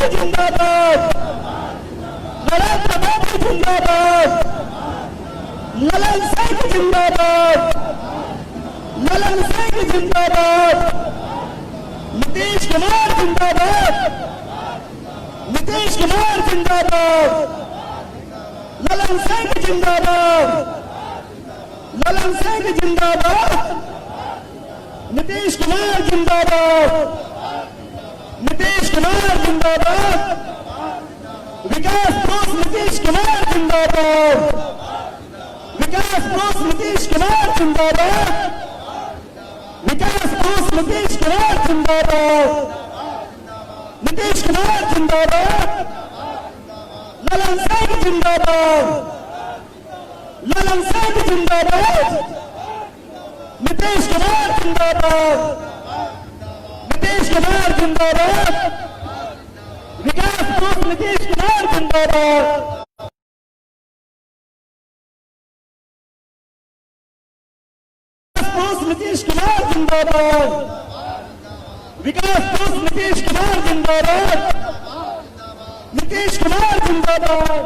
मोदी जिंदाबाद, नरेंद्र मोदी जिंदाबाद, ललन सिंह जिंदाबाद, ललन सिंह जिंदाबाद, नीतीश कुमार जिंदाबाद, नीतीश कुमार जिंदाबाद, ललन सिंह जिंदाबाद, ललन सिंह जिंदाबाद, नीतीश कुमार जिंदाबाद, नीतीश कुमार जिंदाबाद, विकास बोस नीतीश कुमार जिंदाबाद, विकास बोस नीतीश कुमार जिंदाबाद, विकास बोस नीतीश कुमार जिंदाबाद, नीतीश कुमार जिंदाबाद, ललन सिंह जिंदाबाद, ललन सिंह जिंदाबाद, नीतीश कुमार जिंदाबाद, नीतीश कुमार जिंदाबाद, विकास बोस नीतीश कुमार जिंदाबाद, नीतीश कुमार जिंदाबाद, विकास बोस नीतीश कुमार जिंदाबाद, नीतीश कुमार जिंदाबाद,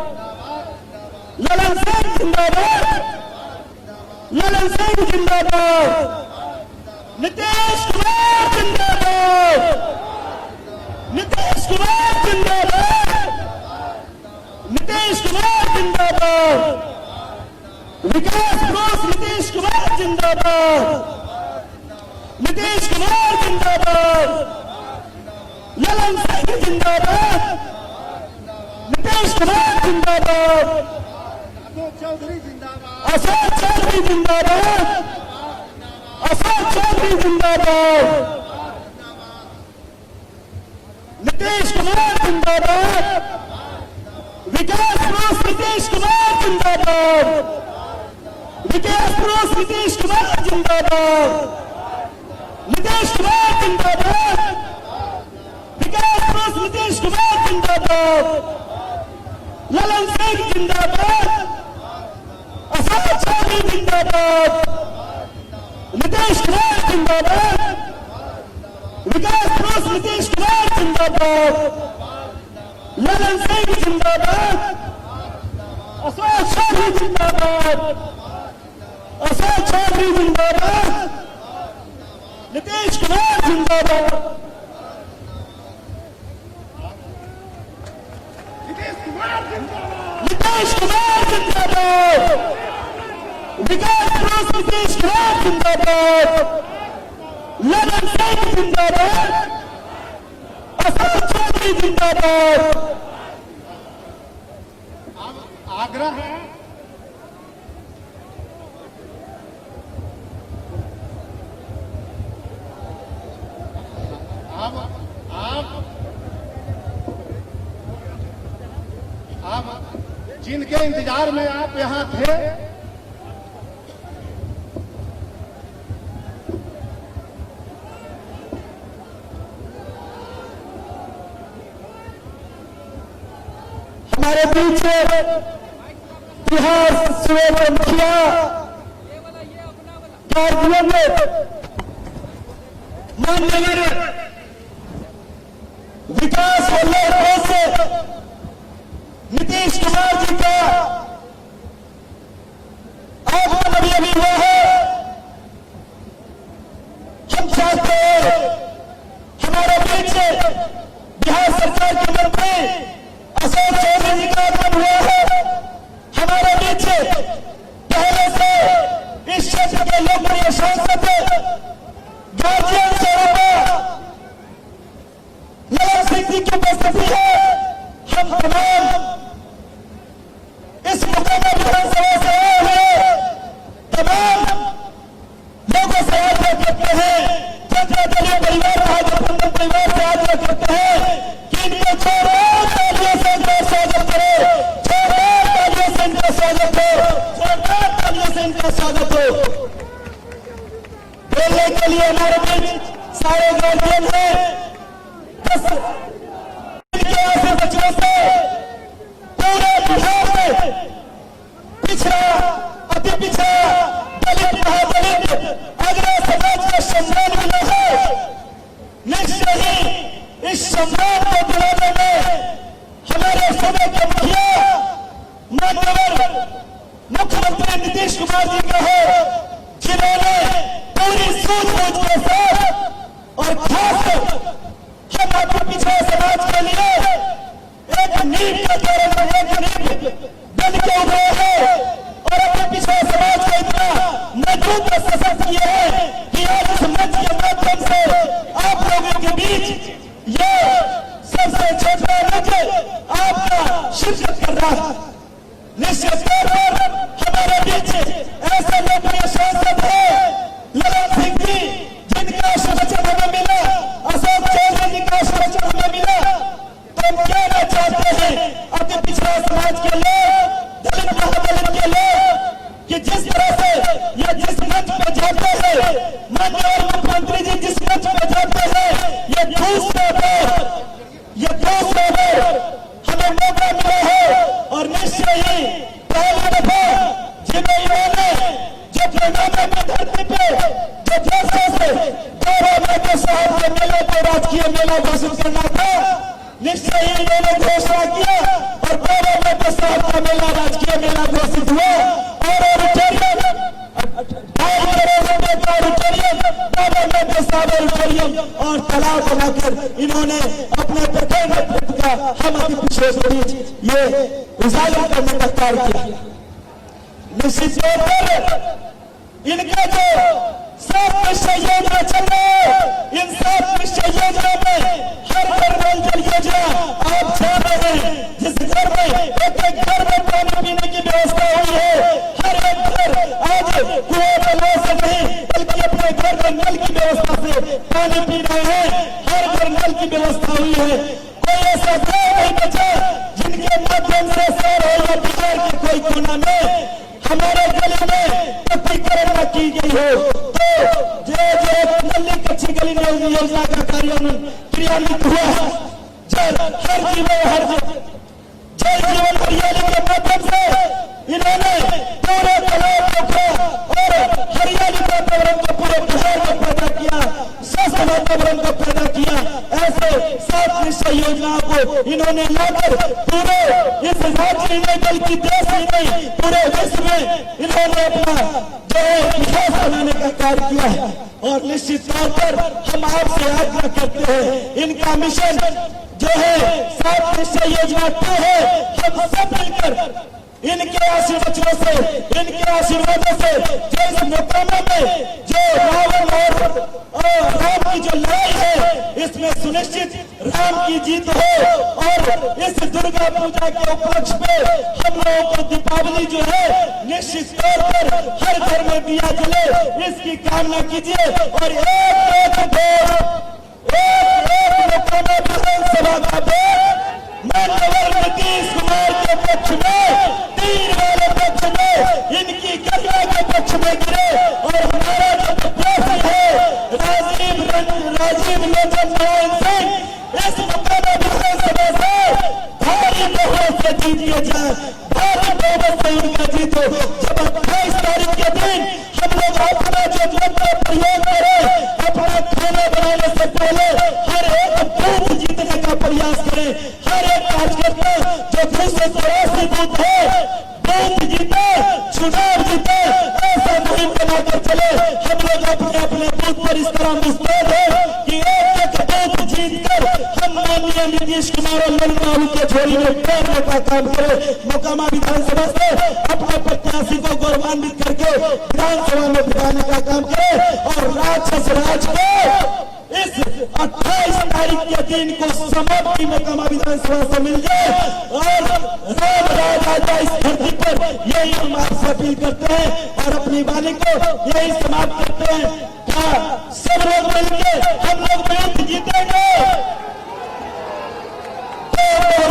ललन सिंह जिंदाबाद, ललन सिंह जिंदाबाद, नीतीश कुमार जिंदाबाद, नीतीश कुमार जिंदाबाद, नीतीश कुमार जिंदाबाद, विकास बोस नीतीश कुमार जिंदाबाद, नीतीश कुमार जिंदाबाद, ललन सिंह जिंदाबाद, नीतीश कुमार जिंदाबाद, अशोक चौधरी जिंदाबाद, अशोक चौधरी जिंदाबाद, नीतीश कुमार जिंदाबाद, विकास बोस नीतीश कुमार जिंदाबाद, विकास बोस नीतीश कुमार जिंदाबाद, नीतीश कुमार जिंदाबाद, विकास बोस नीतीश कुमार जिंदाबाद, ललन सिंह जिंदाबाद, अशोक चौधरी जिंदाबाद, नीतीश कुमार जिंदाबाद, विकास बोस नीतीश कुमार जिंदाबाद, ललन सिंह जिंदाबाद, अशोक चौधरी जिंदाबाद, अशोक चौधरी जिंदाबाद, नीतीश कुमार जिंदाबाद, नीतीश कुमार जिंदाबाद, विकास बोस नीतीश कुमार जिंदाबाद, ललन सिंह जिंदाबाद, अशोक चौधरी जिंदाबाद। आग्रह है आप जिनके इंतजार में आप यहां थे, हमारे बीच बिहार सूबे मुखिया माननीय विकास वल्लभ से नीतीश कुमार जी का आगमन अभी हुआ है। हम चाहते हैं हमारे बीच बिहार सरकार के मंत्री अशोक चौधरी जी का आगमन हुआ है। हमारे बीच पहले से इस क्षेत्र के लोकप्रिय सांसद गार्जियन स्वरूपा ललन सिंह जी की उपस्थिति है। हम तमाम इस मुकाबला विधानसभा से आए हुए तमाम लोगों से आग्रह करते हैं, जनता दलीय परिवार महागठबंधन परिवार से आग्रह करते हैं कि इनको जोरदार तालियों से इनका स्वागत करो, जोरदार तालियों से इनका स्वागत हो, जोरदार तालियों से इनका स्वागत हो। बोलने के लिए हमारे बीच सारे गार्जियन हैं। बस इनके ऐसे बच्चों से पूरे बिहार में पिछड़ा, अति पिछड़ा, दलित, महादलित, अग्रह समाज का सम्मान मिला है। निश्चय ही इस सम्मान को दिलाने में मुख्यमंत्री जी जिस मंच पे जाते हैं, ये दूसरा बार हमें मौका मिला है और निश्चय ही पहली दफा जिन्हें इन्होंने जो प्रोग्राम में धरती पे जो जैसे से गौरव मेहता साहब के मेले को राजकीय मेला घोषित करना था, निश्चय ही इन्होंने घोषणा किया और गौरव मेहता साहब का मेला राजकीय मेला घोषित हुआ और ऑडिटोरियम 2.5 करोड़ रुपए का ऑडिटोरियम गौरव मेहता साहब ऑडिटोरियम और तालाब बनाकर इन्होंने अपने प्रखंड नेतृत्व का हम अति विशेष बीच ये उजागर करने का कार्य किया। निश्चित तौर पर इनका जो 7 निश्चय योजना चल रहा है, इन 7 निश्चय योजना में हर घर नल जल योजना आप छा रहे हैं, जिस घर में एक घर में पानी पीने की व्यवस्था हुई है, हर एक घर आज कुएं में ला से नहीं बल्कि अपने घर में नल की व्यवस्था से पानी पी रहे हैं, हर घर नल की व्यवस्था हुई है। कोई ऐसा गाँव नहीं बचा जिनके माध्यम से शहर हो या बिहार के कोई कोना में हमारे गली में पक्कीकरण न की गई हो। तो जो नल्ली कच्ची गली योजना का क्रियान्वित हुआ, जल हर जीवन जल जीवन हरियाली के माध्यम से इन्होंने पूरे तालाब पोखरा और हरियाली वातावरण को पूरे बिहार में पैदा किया, स्वस्थ वातावरण को पैदा किया। ऐसे 7 निश्चय योजनाओं को इन्होंने लाकर पूरे इस राज्य में बल्कि देश ही नहीं पूरे विश्व में इन्होंने अपना जो है विकास बनाने का कार्य किया है। और निश्चित तौर पर हम आपसे आग्रह करते हैं, इनका मिशन जो है 7 निश्चय योजना 2 है, हम सब मिलकर इनके आशीर्वादों से जो इस मुकामा में जो रावण और राम की जो लड़ाई है, इसमें सुनिश्चित राम की जीत हो और इस दुर्गा पूजा के उपलक्ष्य पे हम लोगों को दीपावली जो है निश्चित तौर पर हर घर में दिया जले, इसकी कामना कीजिए। और एक मुकामा विधानसभा का वोट माननीय नीतीश कुमार के पक्ष में, तीर वाले पक्ष में, इनकी गरिमा के पक्ष में गिरे और हमारा जो प्रत्याशी है राजीव लोचन नारायण सिंह इस मुकामा विधानसभा से भारी बहुमत से जीत के जाए, भारी बहुमत से उनका जीत हो। जब 28 तारीख के दिन हम लोग अपना जो मत का प्रयोग करें, अपना खाना बनाने से पहले हर एक बूथ जीतने का प्रयास करें, हर एक कार्यकर्ता जो 283 बूथ है बूथ जीते, चुनाव जीते, ऐसा मुहिम बनाकर चले। हम लोग अपने अपने बूथ पर इस तरह मुस्तैद है कि एक बूथ जीतकर हम माननीय नीतीश कुमार और नरेंद्र बाबू के झोली में पैरने का काम करें। मोकामा विधानसभा से अपने प्रत्याशी को गौरवान्वित करके विधानसभा में बिठाने का काम करें और राक्षस राज को इस 28 तारीख के दिन को समाप्ति मोकामा विधानसभा से मिल जाए और राम राज आ जाए इस धरती पर, यही हम आपसे अपील करते हैं और अपनी वाणी को यही समाप्त करते हैं। क्या सब लोग मिलकर हम लोग मैच जीतेंगे?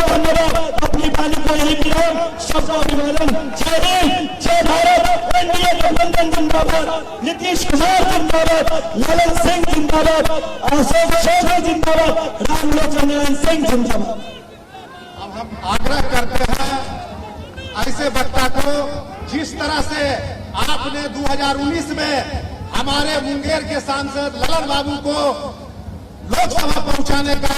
धन्यवाद। अपनी वाणी को यही विराम, सबका अभिवादन। जय हिंद, जय भारत। एनडीए गठबंधन जिंदाबाद, नीतीश कुमार जिंदाबाद, ललन सिंह जिंदाबाद, अशोक चौधरी जिंदाबाद, रामलोचन नारायण सिंह जिंदाबाद। अब हम आग्रह करते हैं ऐसे वक्ता को, जिस तरह से आपने 2019 में हमारे मुंगेर के सांसद ललन बाबू को लोकसभा पहुंचाने का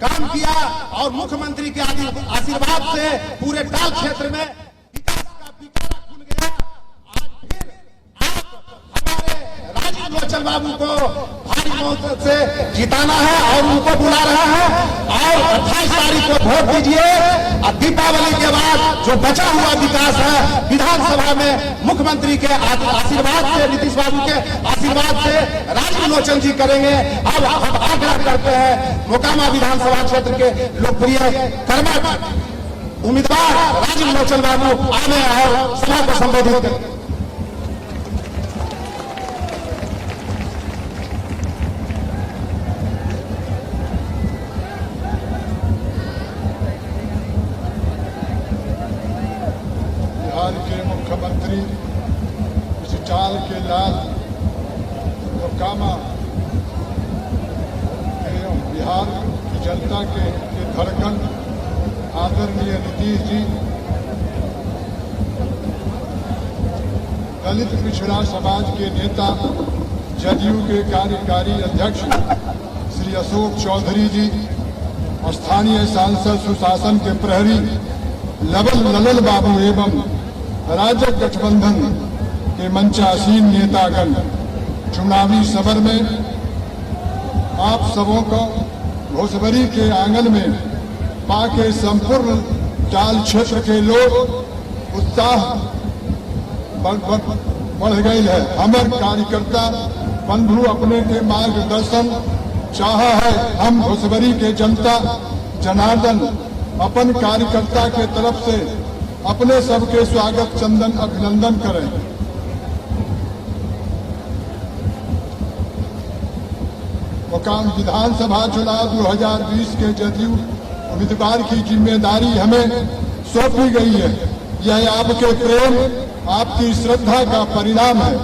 काम किया और मुख्यमंत्री के आशीर्वाद से पूरे टाल क्षेत्र में विकास का पिटारा खुल गया। आज फिर आप हमारे राजीव लोचन बाबू को भारी मत से जिताना है और उनको बुला रहा है और 28 तारीख को वोट दीजिए। और दीपावली के बाद जो बचा हुआ विकास है विधानसभा में मुख्यमंत्री के आशीर्वाद से, नीतीश बाबू के आशीर्वाद से राजीव लोचन जी करेंगे। अब हम आग्रह करते हैं मोकामा विधानसभा क्षेत्र के लोकप्रिय कर्मठ उम्मीदवार राजीव लोचन बाबू आने और सभा को संबोधित करें। बिहार के मुख्यमंत्री इस चाल के लाल मोकामा जनता के धड़कन आदरणीय नीतीश जी, दलित पिछड़ा समाज के नेता जदयू के कार्यकारी अध्यक्ष श्री अशोक चौधरी जी, स्थानीय सांसद सुशासन के प्रहरी ललन बाबू एवं राज्य गठबंधन के मंचासीन नेतागण, चुनावी सभर में आप सबों को घोसबरी के आंगन में पाके संपूर्ण चाल क्षेत्र के लोग उत्साह बढ़ गई है। हमारे कार्यकर्ता बंधु अपने के मार्गदर्शन चाहा है। हम घोसबरी के जनता जनार्दन अपन कार्यकर्ता के तरफ से अपने सबके स्वागत चंदन अभिनंदन करें। मुकाम विधानसभा चुनाव 2020 के जदयू उम्मीदवार की जिम्मेदारी हमें सौंपी गई है। यह आपके प्रेम, आपकी श्रद्धा का परिणाम है।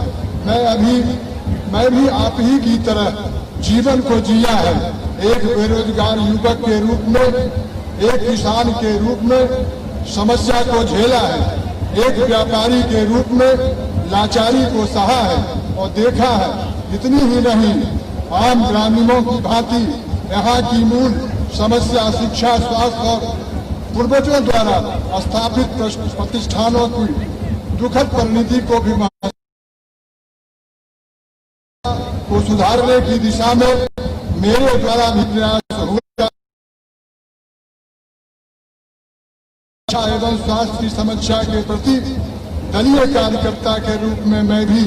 मैं भी आप ही की तरह जीवन को जिया है। एक बेरोजगार युवक के रूप में, एक किसान के रूप में समस्या को झेला है। एक व्यापारी के रूप में लाचारी को सहा है और देखा है। इतनी ही नहीं, आम ग्रामीणों की भांति यहाँ की मूल समस्या शिक्षा, स्वास्थ्य और पूर्वजों द्वारा स्थापित प्रतिष्ठानों की दुखद परिणति को भी सुधारने की दिशा में मेरे द्वारा भी प्रयास हुआ। शिक्षा एवं स्वास्थ्य की समस्या के प्रति दलीय कार्यकर्ता के रूप में मैं भी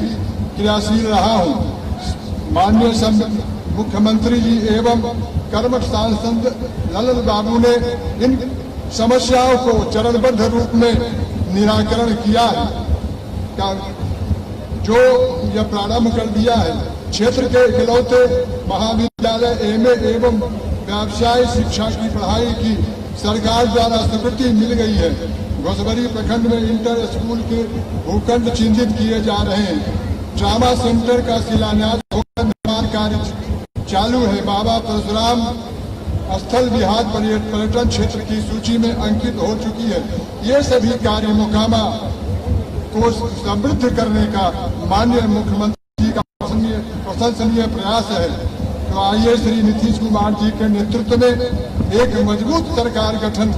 क्रियाशील रहा हूँ। माननीय मुख्यमंत्री जी एवं कर्मठ सांसद ललन बाबू ने इन समस्याओं को चरणबद्ध रूप में निराकरण किया है, जो यह प्रारंभ कर दिया है। क्षेत्र के इकलौते महाविद्यालय एमए एवं व्यवसाय शिक्षा की पढ़ाई की सरकार द्वारा स्वीकृति मिल गई है। घोसबरी प्रखंड में इंटर स्कूल के भूखंड चिन्हित किए जा रहे हैं। ट्रामा सेंटर का शिलान्यास निर्माण कार्य चालू है। बाबा परशुराम स्थल बिहार पर्यटन क्षेत्र की सूची में अंकित हो चुकी है। ये सभी कार्य मोकामा को समृद्ध करने का माननीय मुख्यमंत्री जी का प्रशंसनीय प्रयास है। तो आइए श्री नीतीश कुमार जी के नेतृत्व में एक मजबूत सरकार गठन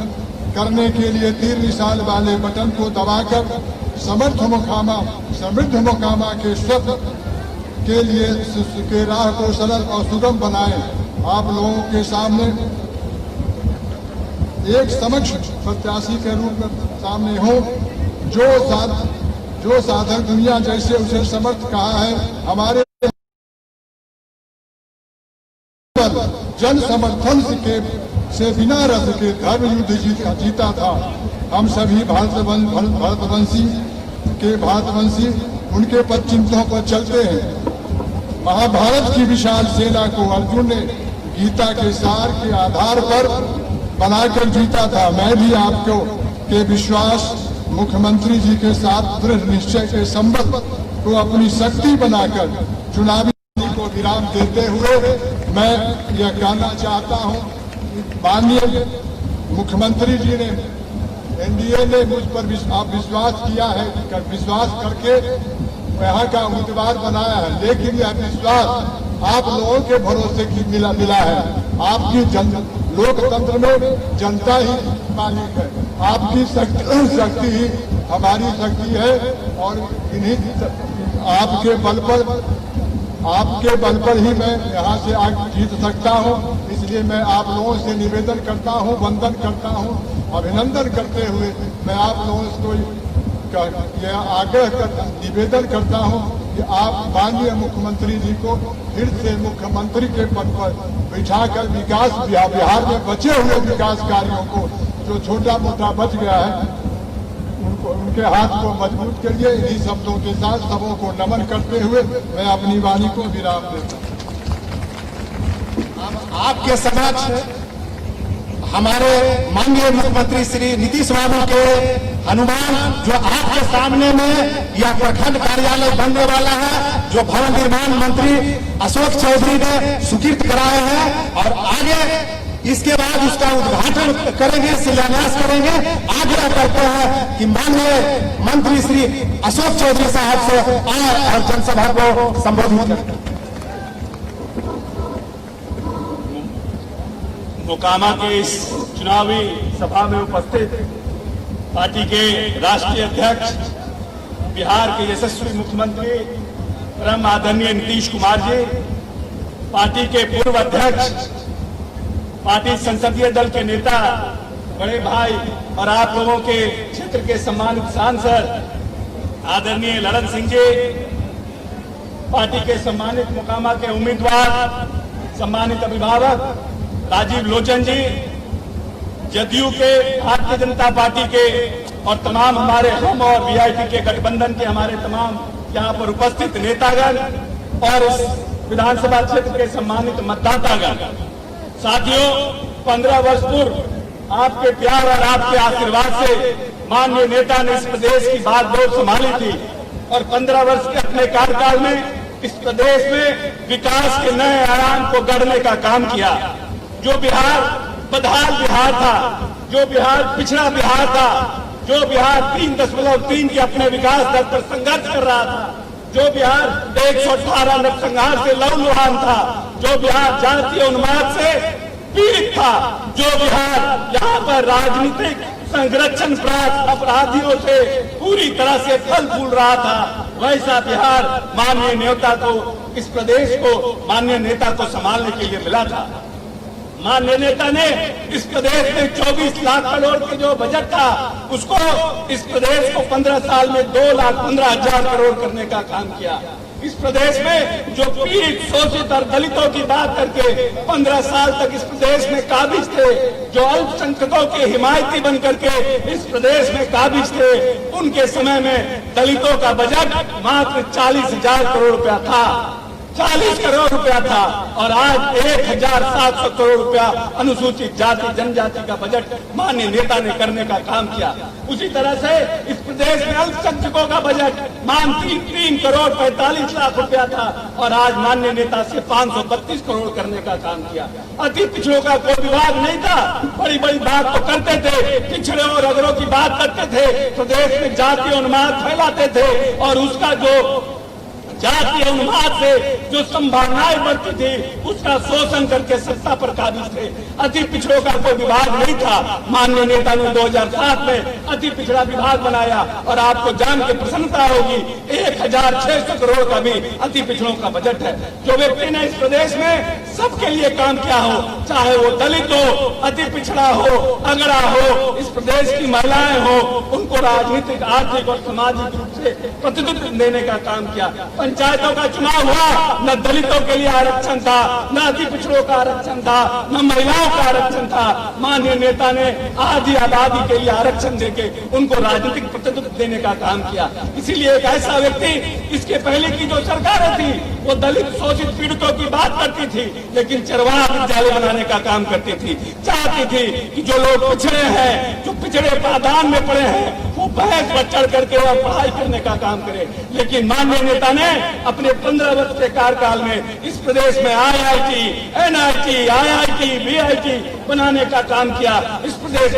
करने के लिए 3 साल वाले बटन को दबाकर समृद्ध मोकामा के स्वप्न के लिए के राह को सरल और सुगम बनाए। आप लोगों के सामने एक समक्ष प्रत्याशी के रूप में सामने हो, जो साधक दुनिया जैसे उसे समर्थ कहा है। हमारे जन समर्थन से बिना रस के धर्म युद्ध जीता था। हम सभी भारतवंशी उनके पद चिन्हों पर चलते हैं। महाभारत की विशाल सेना को अर्जुन ने गीता के सार के आधार पर बनाकर जीता था। मैं भी आपको के विश्वास मुख्यमंत्री जी के साथ दृढ़ निश्चय के संबंध को अपनी शक्ति बनाकर चुनावी को विराम देते हुए मैं यह कहना चाहता हूं, माननीय मुख्यमंत्री जी ने एनडीए ने मुझ पर विश्वास किया है, विश्वास करके यहाँ का उम्मीदवार बनाया है। लेकिन यह विश्वास आप लोगों के भरोसे की मिला है। आपकी लोकतंत्र में जनता ही मालिक है। आपकी शक्ति ही हमारी शक्ति है और इन्हीं आपके बल पर ही मैं यहाँ से आगे जीत सकता हूँ। इसलिए मैं आप लोगों से निवेदन करता हूँ, वंदन करता हूँ, अभिनंदन करते हुए मैं आप लोगों को यह निवेदन करता हूँ कि आप माननीय मुख्यमंत्री जी को फिर से मुख्यमंत्री के पद पर बिठाकर बिहार में बचे हुए विकास कार्यों को जो छोटा मोटा बच गया है उनके हाथ को मजबूत करिए। इन्हीं शब्दों के साथ सबों को नमन करते हुए मैं अपनी वाणी को विराम देता हूं। आपके समक्ष हमारे माननीय मुख्यमंत्री श्री नीतीश बाबू के अनुमान जो आपके सामने में यह प्रखंड कार्यालय बनने वाला है, जो भवन निर्माण मंत्री अशोक चौधरी ने स्वीकृत कराए हैं और आगे इसके बाद उसका उद्घाटन करेंगे, शिलान्यास करेंगे। आग्रह करते हैं कि माननीय मंत्री श्री अशोक चौधरी साहब से आए और जनसभा को संबोधित करें। मोकामा के इस चुनावी सभा में उपस्थित पार्टी के राष्ट्रीय अध्यक्ष, बिहार के यशस्वी मुख्यमंत्री परम आदरणीय नीतीश कुमार जी, पार्टी के पूर्व अध्यक्ष, पार्टी संसदीय दल के नेता, बड़े भाई और आप लोगों के क्षेत्र के सम्मानित सांसद आदरणीय ललन सिंह जी, पार्टी के सम्मानित मोकामा के उम्मीदवार, सम्मानित अभिभावक राजीव लोचन जी, जदयू के, भारतीय जनता पार्टी के और तमाम हमारे हम और वीआईपी के गठबंधन के हमारे तमाम यहाँ पर उपस्थित नेतागण और इस विधानसभा क्षेत्र के सम्मानित मतदातागण, साथियों, 15 वर्ष पूर्व आपके प्यार और आपके आशीर्वाद से माननीय नेता ने इस प्रदेश की बागडोर संभाली थी और 15 वर्ष के अपने कार्यकाल में इस प्रदेश में विकास के नए आयाम को गढ़ने का काम किया। जो बिहार बदहाल बिहार था, जो बिहार पिछड़ा बिहार था, जो बिहार 3.3 के अपने विकास दर पर संघर्ष कर रहा था, जो बिहार 118 नरसंहार से लहूलुहान था, जो बिहार जातीय उन्माद से पीड़ित था, जो बिहार यहाँ पर राजनीतिक संरक्षण प्राप्त अपराधियों से पूरी तरह से फल फूल रहा था, वैसा बिहार माननीय नेता को, इस प्रदेश को माननीय नेता को संभालने के लिए मिला था। माननीय नेता ने इस प्रदेश में 24 लाख करोड़ के जो बजट था उसको इस प्रदेश को 15 साल में 2,15,000 करोड़ करने का काम किया। इस प्रदेश में जो पीड़ित, शोषित और दलितों की बात करके 15 साल तक इस प्रदेश में काबिज थे, जो अल्पसंख्यकों के हिमायती बन करके इस प्रदेश में काबिज थे, उनके समय में दलितों का बजट मात्र 40,000 करोड़ रुपया था, 40 करोड़ रुपया था और आज 1,700 करोड़ रुपया अनुसूचित जाति जनजाति का बजट माननीय नेता ने करने का काम किया। उसी तरह से इस प्रदेश में अल्पसंख्यकों का बजट मान 3 करोड़ 45 लाख रुपया था और आज माननीय नेता से 532 करोड़ करने का काम किया। अति पिछड़ों का कोई विभाग नहीं था, बड़ी बड़ी बात तो करते थे, पिछड़े और अगरों की बात करते थे, प्रदेश में जातीय उन्माद फैलाते थे और उसका जो जातीय उन्माद से जो संभावनाएं बढ़ती थी उसका शोषण करके सत्ता पर काबिज थे। अति पिछड़ों का कोई विभाग नहीं था। माननीय नेता ने 2007 में अति पिछड़ा विभाग बनाया और आपको जान के प्रसन्नता होगी 1,600 करोड़ का भी अति पिछड़ों का बजट है। जो व्यक्ति ने इस प्रदेश में सबके लिए काम किया हो, चाहे वो दलित हो, अति पिछड़ा हो, अगड़ा हो, इस प्रदेश की महिलाएं हो, उनको राजनीतिक, आर्थिक और सामाजिक रूप से प्रतिनिधित्व देने का काम किया। पंचायतों का चुनाव हुआ, न दलितों के लिए आरक्षण था, न अति पिछड़ों का आरक्षण था, न महिलाओं का आरक्षण था। माननीय नेता ने आधी आबादी के लिए आरक्षण देके उनको राजनीतिक प्रतिनिधित्व देने का काम किया। इसीलिए एक ऐसा व्यक्ति, इसके पहले की जो सरकारें थी वो दलित शोषित पीड़ितों की बात करती थी लेकिन चरवाहा विद्यालय बनाने का काम करती थी, चाहती थी कि जो लोग पिछड़े हैं, जो पिछड़े पायदान में पड़े हैं, वो भैंस पर चढ़ करके और पढ़ाई करने का काम करे। लेकिन माननीय नेता ने अपने 15 वर्ष के कार्यकाल में इस प्रदेश में IIT, NIT, IIT, BIT बनाने का काम किया। इस प्रदेश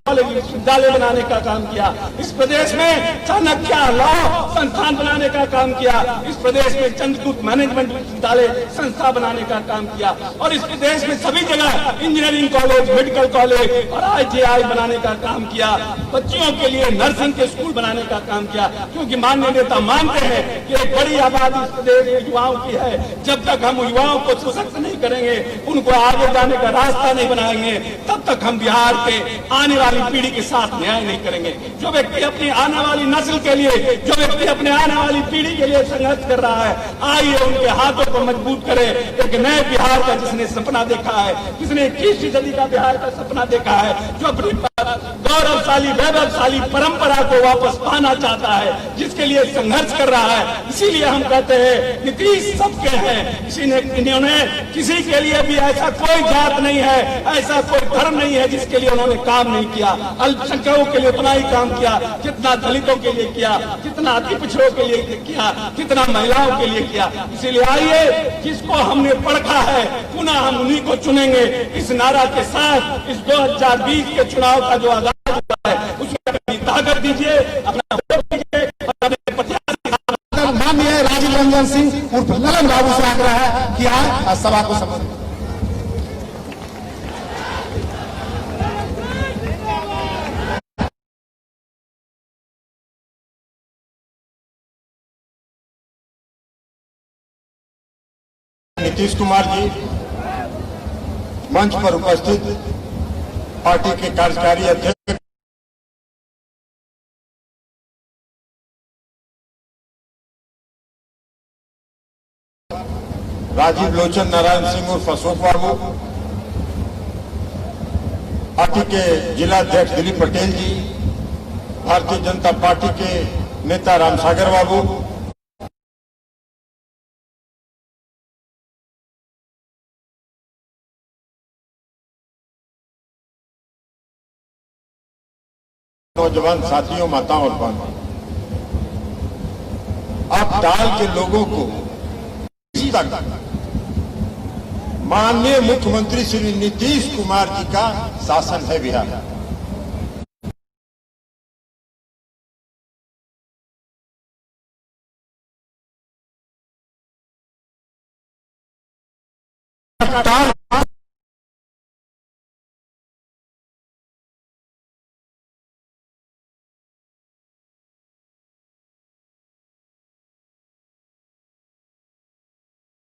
विश्वविद्यालय बनाने का काम किया। इस प्रदेश में चाणक्य लॉ संस्थान बनाने का काम किया। इस प्रदेश में चंद्रगुप्त मैनेजमेंट विश्वविद्यालय संस्था बनाने का काम किया और इस प्रदेश में सभी जगह इंजीनियरिंग कॉलेज, मेडिकल कॉलेज और ITI बनाने का काम किया। बच्चियों के लिए नर्सिंग के स्कूल बनाने का काम किया, क्योंकि माननीय नेता मानते हैं कि एक बड़ी आबादी इस प्रदेश में युवाओं की है। जब तक हम युवाओं को सशक्त नहीं करेंगे, उनको आगे जाने का रास्ता नहीं बनाएंगे, तब तक हम बिहार के आने वाली पीढ़ी के साथ न्याय नहीं करेंगे। जो व्यक्ति अपनी आने वाली नस्ल के लिए, जो व्यक्ति अपने आने वाली पीढ़ी के लिए संघर्ष कर रहा है, आइए उनके हाथों को मजबूत करें। एक नए बिहार का जिसने सपना देखा है, जिसने 21वीं सदी का बिहार का सपना देखा है, जो अपनी गौरवशाली वैभवशाली परंपरा को वापस पाना चाहता है, जिसके लिए संघर्ष कर रहा है। इसीलिए हम कहते हैं नीतीश सबके हैं। इन्होंने किसी के लिए भी ऐसा कोई जात नहीं है, ऐसा कोई धर्म नहीं है जिसके लिए उन्होंने काम नहीं किया। अल्पसंख्यकों के लिए उतना ही काम किया जितना दलितों के लिए किया, जितना अति पिछड़ों के लिए किया, जितना महिलाओं के लिए किया। इसीलिए आइए, जिसको हमने परखा है पुनः हम उन्हीं को चुनेंगे। इस नारा के साथ इस 2020 के चुनाव का जो आगाज हुआ है उसमें अपनी ताकत दीजिए, अपना वोट दीजिए और अपने प्रत्याशी माननीय राजीव रंजन सिंह उर्फ ललन बाबू से आग्रह है कि आज सभा को संबोधित। नीतीश कुमार जी मंच पर उपस्थित पार्टी के कार्यकारी अध्यक्ष राजीव लोचन नारायण सिंह उर्फ अशोक बाबू, पार्टी के जिला अध्यक्ष दिलीप पटेल जी, भारतीय जनता पार्टी के नेता रामसागर बाबू, नौजवान साथियों, माताओं और बहनों, आप डाल के लोगों को माननीय मुख्यमंत्री श्री नीतीश कुमार जी का शासन है बिहार।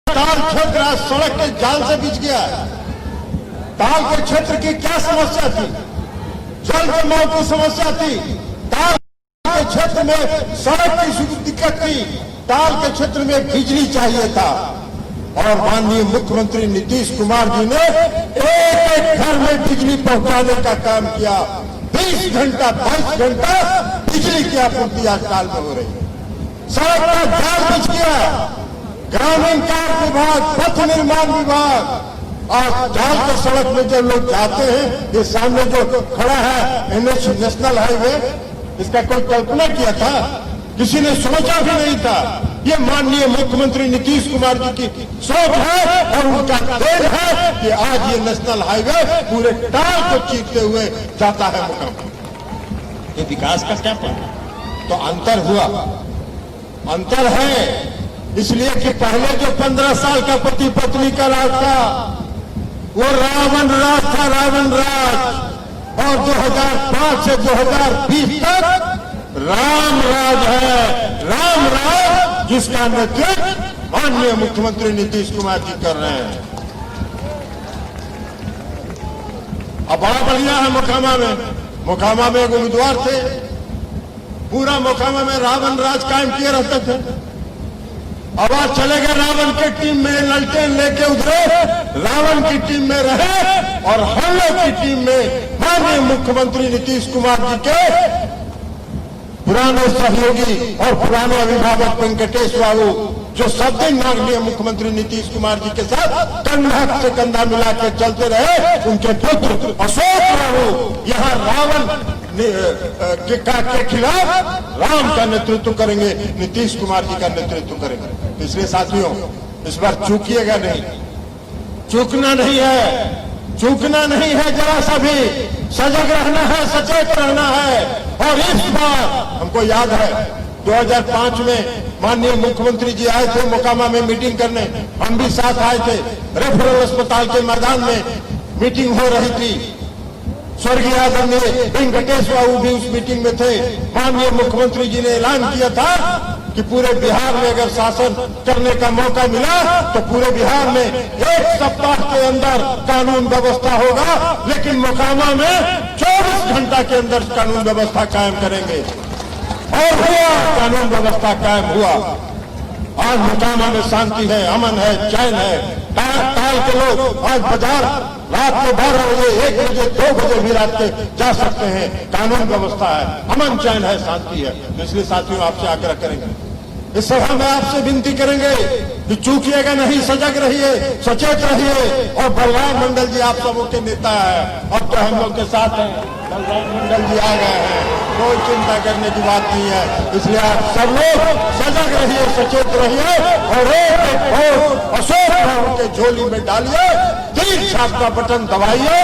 ताल क्षेत्र आज सड़क के जाल से बिछ गया है। ताल के क्षेत्र की क्या समस्या थी? जल जमाव की समस्या थी। ताल के क्षेत्र में सड़क की दिक्कत थी। ताल के क्षेत्र में बिजली चाहिए था और माननीय मुख्यमंत्री नीतीश कुमार जी ने एक एक घर में बिजली पहुंचाने का काम किया। 20 घंटा 22 घंटा बिजली की आपूर्ति आज ताल में हो रही है। सड़क का जाल बिछ गया। ग्रामीण कार्य विभाग, पथ निर्माण विभाग और जाल के सड़क में जब लोग जाते हैं, ये सामने जो खड़ा है एनएच नेशनल हाईवे, इसका कोई कल्पना किया था? किसी ने सोचा भी नहीं था। ये माननीय मुख्यमंत्री नीतीश कुमार जी की सोच है और उनका देन है कि आज ये नेशनल हाईवे पूरे टाल को चीरते हुए जाता है मुकाम। ये विकास का क्या पता? तो अंतर हुआ, अंतर है इसलिए कि पहले जो 15 साल का पति पत्नी का राज था वो रावण राज था, रावण राज। और 2005 से 2020 तक राम राज है, राम राज, जिसका नेतृत्व माननीय मुख्यमंत्री नीतीश कुमार जी कर रहे हैं। अब बड़ा बढ़िया है मोकामा में। मोकामा में एक उम्मीदवार थे, पूरा मोकामा में रावण राज कायम किए रहते थे। अब आज चले गए रावण की टीम में, ललटेन लेके उतरे, रावण की टीम में रहे और हम लोग की टीम में माननीय मुख्यमंत्री नीतीश कुमार जी के पुराने सहयोगी और पुराने अभिभावक वेंकटेश बाबू, जो सब दिन माननीय मुख्यमंत्री नीतीश कुमार जी के साथ कंधा से कंधा मिला के चलते रहे, उनके पुत्र अशोक बाबू यहाँ रावण के खिलाफ राम का नेतृत्व करेंगे, नीतीश कुमार जी का नेतृत्व करेंगे। इसलिए साथियों, इस बार चूकिएगा नहीं, चूकना नहीं है, चूकना नहीं है, जरा सा भी सजग रहना है, सचेत रहना है। और इस बार हमको याद है 2005 में माननीय मुख्यमंत्री जी आए थे मोकामा में मीटिंग करने, हम भी साथ आए थे। रेफरल अस्पताल के मैदान में मीटिंग हो रही थी। स्वर्गीय आदरणीय वेंकटेश बाबू भी उस मीटिंग में थे। माननीय मुख्यमंत्री जी ने ऐलान किया था कि पूरे बिहार में अगर शासन करने का मौका मिला तो पूरे बिहार में 1 सप्ताह के अंदर कानून व्यवस्था होगा, लेकिन मोकामा में 24 घंटा के अंदर कानून व्यवस्था कायम करेंगे। और हुआ, कानून व्यवस्था कायम हुआ। आज मोकामा में शांति है, अमन है, चैन है। ताल के लोग आज बाजार रात को 12 बजे, 1 बजे, 2 बजे भी रात के जा सकते हैं। कानून व्यवस्था है, अमन चैन है, शांति है। तो इसलिए साथियों आपसे आग्रह करेंगे, इस सभा में आपसे विनती करेंगे कि चूकिएगा नहीं, सजग रहिए, सचेत रहिए। और बलराम मंडल जी आप सबों के नेता है, अब तो हम लोग के साथ हैं, बलराम मंडल जी आ गए हैं, कोई चिंता करने की बात नहीं है। इसलिए आप सब लोग सजग रहिए, सचेत रहिए और एक अशोक बाबू के झोली में डालिए, तीर छाप का बटन दबाइए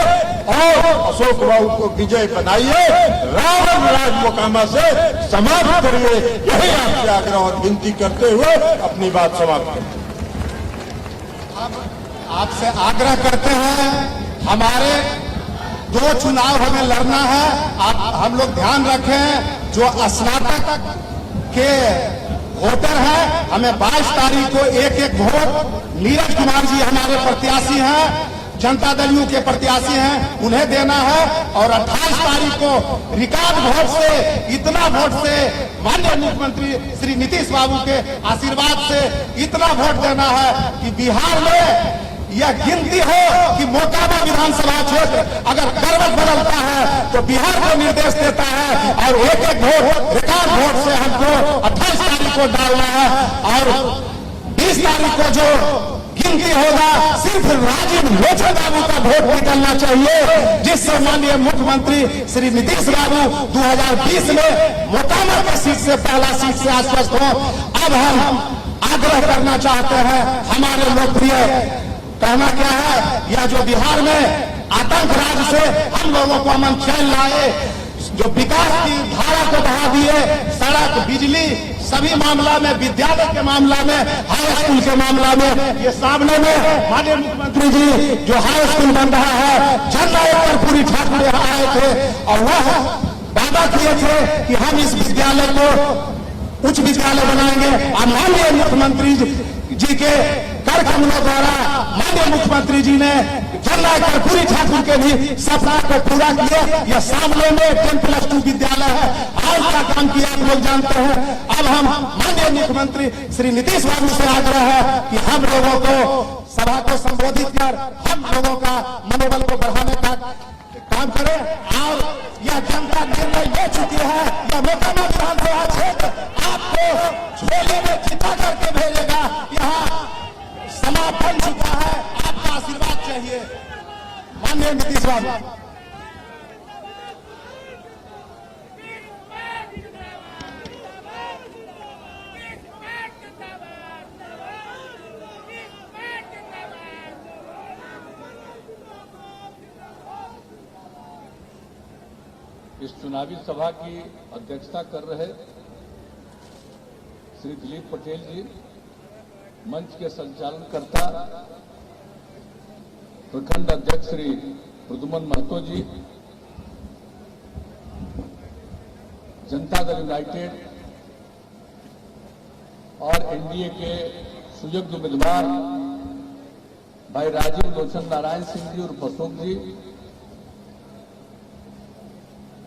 और अशोक बाबू को विजय बनाइए, रावण राज मोकामा से समाप्त करिए। यही आपसे आग्रह और विनती करते हुए अपनी बात समाप्त करें। आपसे आग्रह करते हैं, हमारे 2 चुनाव हमें लड़ना है। हम लोग ध्यान रखें, जो स्नातक के वोटर हैं, हमें 22 तारीख को एक वोट नीरज कुमार जी हमारे प्रत्याशी हैं, जनता दल यू के प्रत्याशी हैं, उन्हें देना है। और 28 तारीख को रिकॉर्ड वोट से, इतना वोट से, माननीय मुख्यमंत्री श्री नीतीश बाबू के आशीर्वाद से इतना वोट देना है कि बिहार में यह गिनती हो कि मोकामा विधानसभा क्षेत्र अगर करवट बदलता है तो बिहार को निर्देश देता है। और एक वोट रिकॉर्ड वोट से हमको 28 तारीख को डालना है। और 20 तारीख को जो गिनती होगा, सिर्फ राजीव लोचन बाबू का वोट निकलना चाहिए, जिससे माननीय मुख्यमंत्री श्री नीतीश बाबू 2020 में मोकामा की सीट से पहला सीट से आश्वस्त हो। अब हम आग्रह करना चाहते हैं, हमारे लोकप्रिय कहना क्या है, यह जो बिहार में आतंक राज से हम लोगों को अमन चैन लाए, जो विकास की धारा को बढ़ा दिए, सड़क, बिजली, सभी मामला में, विद्यालय के मामला में, हाई स्कूल के मामला में, ये सामने में माननीय मुख्यमंत्री जी जो हाई स्कूल बन रहा है, जननायक कर्पूरी ठाकुर यहाँ आए थे और वह वादा किए थे कि हम इस विद्यालय को उच्च विद्यालय बनाएंगे। और माननीय मुख्यमंत्री जी के कर कमलों द्वारा माननीय मुख्यमंत्री जी ने जननायक कर्पूरी ठाकुर के भी सपना को पूरा किया। यह सामने में 10+2 विद्यालय है, आज का काम किया आप लोग जानते हैं। अब हम माननीय मुख्यमंत्री श्री नीतीश बाबू से आग्रह है कि हम लोगों को सभा को संबोधित कर हम लोगों का मनोबल को बढ़ाने का काम करें। और यह जनता निर्णय ले चुकी है, यह मोकामा विधानसभा क्षेत्र आपको झोले में चिता करके भेजेगा। यहाँ समा बन चुका है, आपका आशीर्वाद चाहिए माननीय नीतीश बाबू। इस चुनावी सभा की अध्यक्षता कर रहे श्री दिलीप पटेल जी, मंच के संचालनकर्ता प्रखंड अध्यक्ष श्री प्रद्युमन महतो जी, जनता दल यूनाइटेड और एनडीए के सुयोग्य उम्मीदवार भाई राजीव लोचन नारायण सिंह जी और अशोक जी,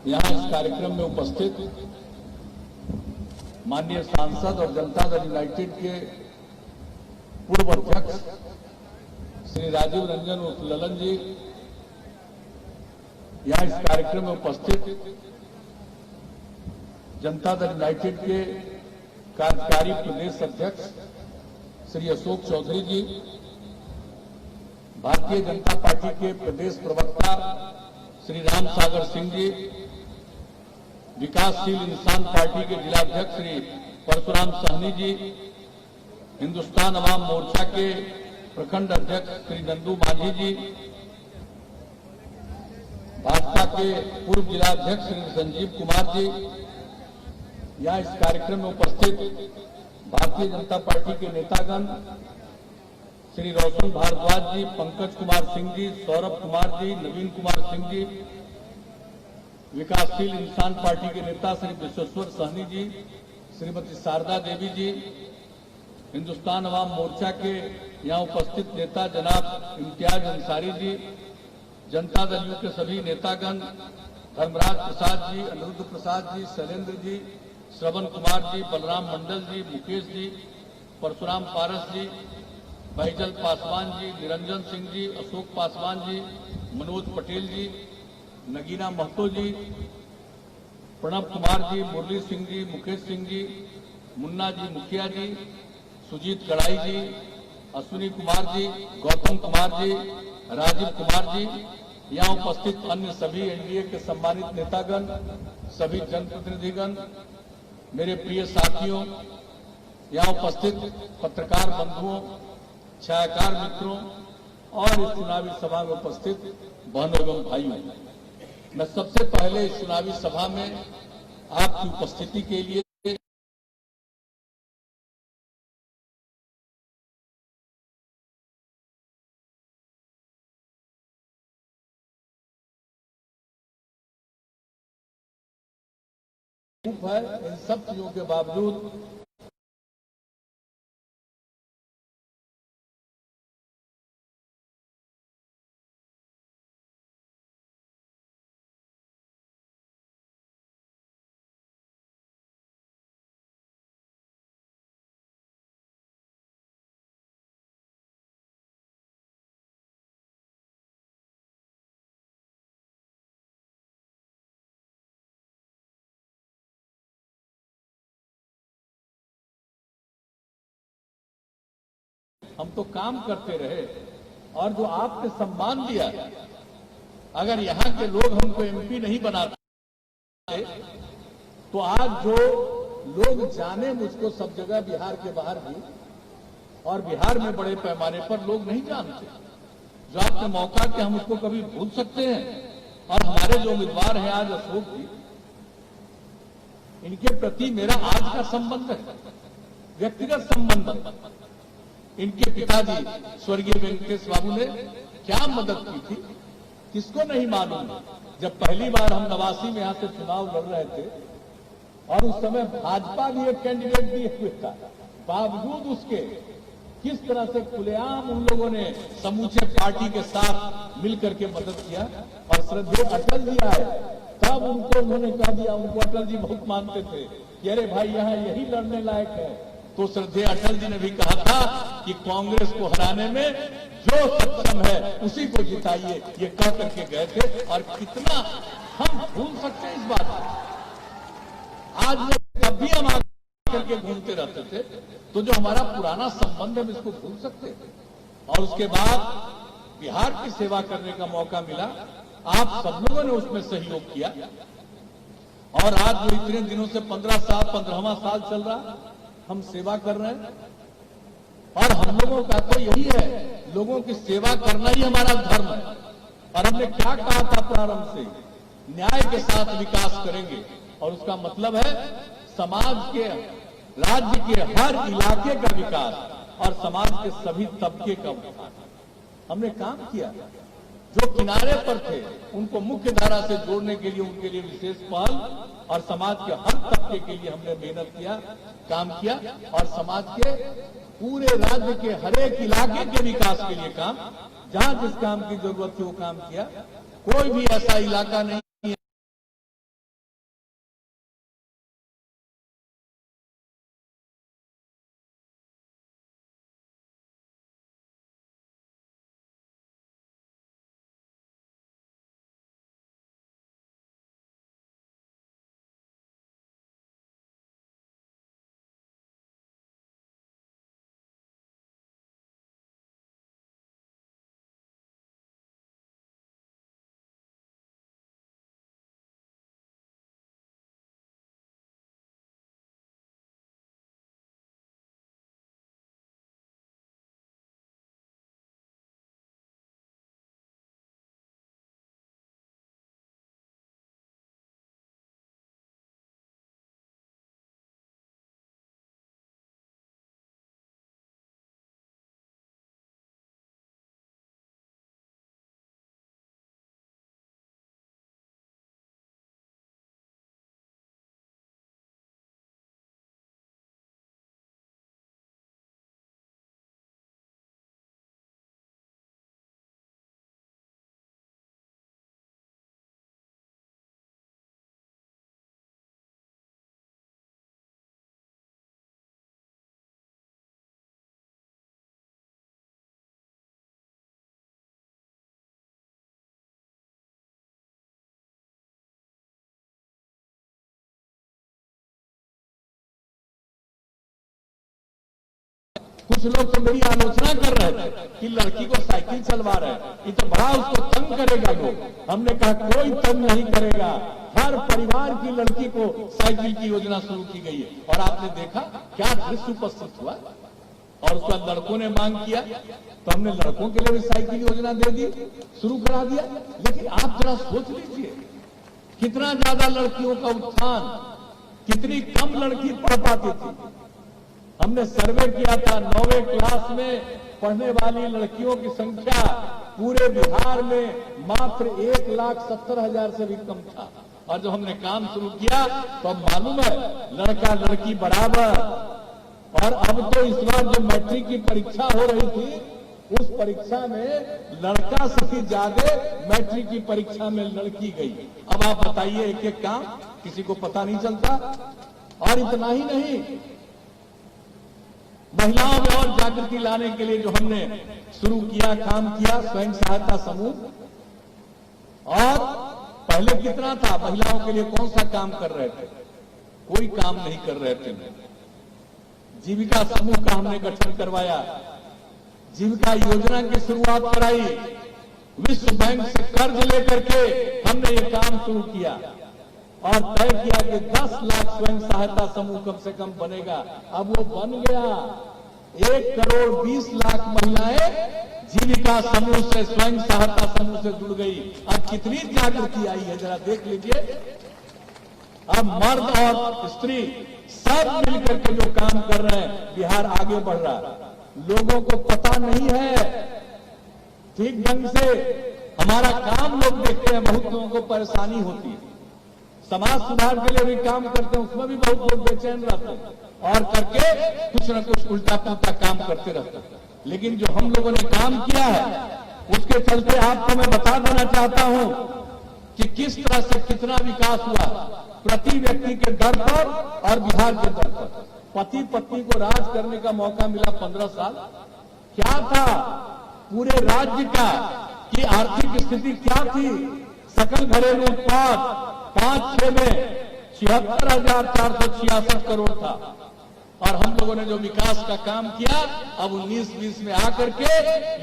यहां इस कार्यक्रम में उपस्थित माननीय सांसद और जनता दल यूनाइटेड के पूर्व अध्यक्ष श्री राजीव रंजन उर्फ ललन जी, यहां इस कार्यक्रम में उपस्थित जनता दल यूनाइटेड के कार्यकारी प्रदेश अध्यक्ष श्री अशोक चौधरी जी, भारतीय जनता पार्टी के प्रदेश प्रवक्ता श्री राम सागर सिंह जी, विकासशील इंसान पार्टी के जिलाध्यक्ष श्री परशुराम सहनी जी, हिंदुस्तान अवाम मोर्चा के प्रखंड अध्यक्ष श्री नंदू मांझी जी, भाजपा के पूर्व जिलाध्यक्ष श्री संजीव कुमार जी, यहाँ इस कार्यक्रम में उपस्थित भारतीय जनता पार्टी के नेतागण श्री रोशन भारद्वाज जी, पंकज कुमार सिंह जी, सौरभ कुमार जी, नवीन कुमार सिंह जी, विकासशील इंसान पार्टी के नेता श्री विश्वेश्वर सहनी जी, श्रीमती शारदा देवी जी, हिंदुस्तान अवाम मोर्चा के यहाँ उपस्थित नेता जनाब इम्तियाज अंसारी जी, जनता दल यू के सभी नेतागण धर्मराज प्रसाद जी, अनिरुद्ध प्रसाद जी, शैलेंद्र जी, श्रवण कुमार जी, बलराम मंडल जी, मुकेश जी, परशुराम पारस जी, बैजल पासवान जी, निरंजन सिंह जी, अशोक पासवान जी, मनोज पटेल जी, नगीना महतो जी, प्रणब कुमार जी, मुरली सिंह जी, मुकेश सिंह जी, मुन्ना जी मुखिया जी, सुजीत गढ़ाई जी, अश्विनी कुमार जी, गौतम कुमार जी, राजीव कुमार जी, यहाँ उपस्थित अन्य सभी एनडीए के सम्मानित नेतागण, सभी जनप्रतिनिधिगण, मेरे प्रिय साथियों, यहाँ उपस्थित पत्रकार बंधुओं, छायाकार मित्रों और इस चुनावी सभा में उपस्थित बहनों एवं भाइयों, मैं सबसे पहले इस चुनावी सभा में आपकी उपस्थिति के लिए है। इन सब चीजों के बावजूद हम तो काम करते रहे और जो आपने सम्मान दिया, अगर यहाँ के लोग हमको एमपी नहीं बनाते तो आज जो लोग जाने मुझको सब जगह बिहार के बाहर भी और बिहार में बड़े पैमाने पर लोग नहीं जानते, जो आपने मौका कि हम उसको कभी भूल सकते हैं। और हमारे जो उम्मीदवार हैं आज अशोक जी, इनके प्रति मेरा आज का संबंध है, व्यक्तिगत संबंध। इनके पिताजी स्वर्गीय वेंकटेश बाबू ने क्या मदद की थी किसको नहीं मालूम। जब पहली बार हम 89 में यहां से चुनाव लड़ रहे थे और उस समय भाजपा भी एक कैंडिडेट दिए हुए था, बावजूद उसके किस तरह से खुलेआम उन लोगों ने समूचे पार्टी के साथ मिलकर के मदद किया। और श्रद्धेय अटल जी आए तब उनको उन्होंने कह दिया, उनको अटल जी बहुत मानते थे कि अरे भाई यहाँ यही लड़ने लायक है। तो श्रद्धेय अटल जी ने भी कहा था कि कांग्रेस को हराने में जो सक्षम है उसी को जिताइए, ये कह करके गए थे। और कितना हम भूल सकते हैं इस बात को। आज जब भी हम करके घूमते रहते थे तो जो हमारा पुराना संबंध है हम इसको भूल सकते थे। और उसके बाद बिहार की सेवा करने का मौका मिला, आप सब लोगों ने उसमें सहयोग किया। और आज जो इतने दिनों से 15वां साल चल रहा, हम सेवा कर रहे हैं और हम लोगों का तो यही है, लोगों की सेवा करना ही हमारा धर्म है। और हमने क्या कहा था प्रारंभ से, न्याय के साथ विकास करेंगे। और उसका मतलब है समाज के, राज्य के हर इलाके का विकास और समाज के सभी तबके का विकास। हमने काम किया, जो किनारे पर थे उनको मुख्य धारा से जोड़ने के लिए उनके लिए विशेष पहल, और समाज के हर तबके के लिए हमने मेहनत किया, काम किया। और समाज के पूरे राज्य के हर एक इलाके के विकास के लिए काम, जहां जिस काम की जरूरत थी वो काम किया। कोई भी ऐसा इलाका नहीं कुछ लोग तो मेरी आलोचना कर रहे थे कि लड़की को साइकिल चलवा रहे हैं, ये तो बड़ा उसको तंग करेगा लोग। हमने कहा कोई तंग नहीं करेगा, हर परिवार की लड़की को साइकिल की योजना शुरू की गई है। और आपने देखा क्या दृश्य उपस्थित हुआ, और उसके बाद लड़कों ने मांग किया तो हमने लड़कों के लिए भी साइकिल योजना दे दी, शुरू करा दिया। लेकिन आप जरा सोच लीजिए कितना ज्यादा लड़कियों का उत्थान, कितनी कम लड़की पढ़ पाती थी। हमने सर्वे किया था 9वीं क्लास में पढ़ने वाली लड़कियों की संख्या पूरे बिहार में मात्र 1,70,000 से भी कम था। और जब हमने काम शुरू किया तो अब मालूम है लड़का लड़की बराबर। और अब तो इस बार जो मैट्रिक की परीक्षा हो रही थी उस परीक्षा में लड़का से भी ज्यादा मैट्रिक की परीक्षा में लड़की गई। अब आप बताइए एक एक काम किसी को पता नहीं चलता। और इतना ही नहीं, महिलाओं में और जागृति लाने के लिए जो हमने शुरू किया, काम किया, स्वयं सहायता समूह। और पहले कितना था, महिलाओं के लिए कौन सा काम कर रहे थे, कोई काम नहीं कर रहे थे। जीविका समूह का हमने गठन करवाया, जीविका योजना की शुरुआत कराई, विश्व बैंक से कर्ज लेकर के हमने ये काम शुरू किया और तय किया कि 10 लाख स्वयं सहायता समूह कम से कम बनेगा। अब वो बन गया। 1,20,00,000 महिलाएं जीविका समूह से, स्वयं सहायता समूह से जुड़ गई। अब कितनी जागृति आई है जरा देख लीजिए। अब मर्द और स्त्री सब मिलकर के जो काम कर रहे हैं, बिहार आगे बढ़ रहा है। लोगों को पता नहीं है ठीक ढंग से हमारा काम, लोग देखते हैं बहुत लोगों को परेशानी होती है। समाज सुधार के लिए भी काम करते हैं, उसमें भी बहुत लोग बेचैन रहते हैं और करके कुछ न कुछ उल्टा पुल्टा काम करते रहते हैं। लेकिन जो हम लोगों ने काम किया है उसके चलते आपको मैं बता देना चाहता हूं कि किस तरह से कितना विकास हुआ प्रति व्यक्ति के दर पर और बिहार के दर पर। पति पत्नी को राज करने का मौका मिला 15 साल। क्या था पूरे राज्य का कि आर्थिक स्थिति क्या थी, सकल घरेलू उत्पाद 5-6 में 76,466 करोड़ था। और हम लोगों ने जो विकास का काम किया अब 19-20 में आकर के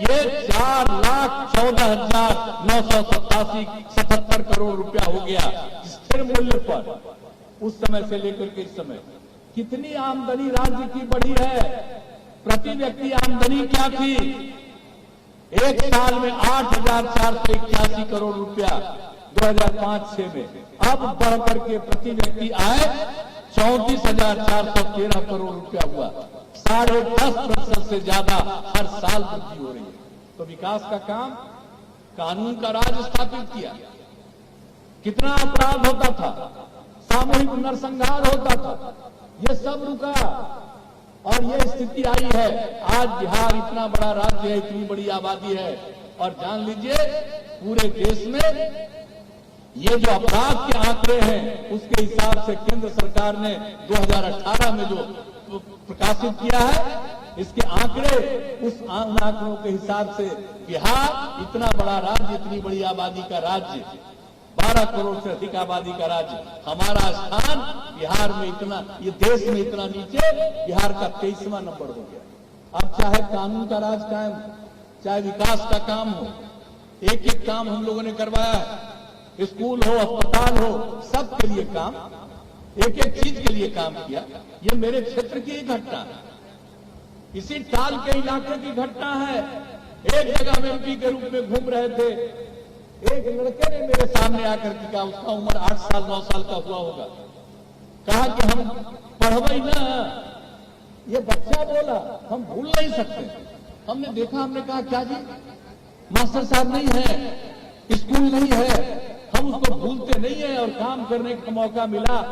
ये 4,14,987 करोड़ रुपया हो गया स्थिर मूल्य पर। उस समय से लेकर के इस समय कितनी आमदनी राज्य की बढ़ी है। प्रति व्यक्ति आमदनी क्या थी, एक साल में 8,481 करोड़ रुपया 2005-06 में, अब बढ़कर के प्रति व्यक्ति आय 34,413 करोड़ रुपया हुआ। 10.5% से ज्यादा हर साल वृद्धि हो रही है। तो विकास का काम, कानून का राज स्थापित किया। कितना अपराध होता था, सामूहिक नरसंहार होता था, ये सब रुका और ये स्थिति आई है। आज बिहार इतना बड़ा राज्य है, इतनी बड़ी आबादी है और जान लीजिए पूरे देश में ये जो अपराध के आंकड़े हैं उसके हिसाब से केंद्र सरकार ने 2018 में जो प्रकाशित किया है, इसके आंकड़े उस आंकड़ों के हिसाब से बिहार इतना बड़ा राज्य, इतनी बड़ी आबादी का राज्य, 12 करोड़ से अधिक आबादी का राज्य, हमारा स्थान बिहार में इतना, ये देश में इतना नीचे, बिहार का 23वां नंबर हो गया। अब चाहे कानून का राज कायम, चाहे विकास का काम हो, एक एक काम हम लोगों ने करवाया है। स्कूल हो, अस्पताल हो, सब के लिए काम, एक एक चीज के लिए काम किया। ये मेरे क्षेत्र की घटना है, इसी टाल के इलाके की घटना है। एक जगह में एमपी के रूप में घूम रहे थे, एक लड़के ने मेरे सामने आकर के कहा, उसका उम्र 8 साल 9 साल का हुआ होगा, कहा कि हम पढ़वाई ना। ये बच्चा बोला हम भूल नहीं सकते। हमने देखा, हमने कहा क्या जी, मास्टर साहब नहीं है, स्कूल नहीं है, हम उसको भूलते नहीं है और काम करने का मौका मिला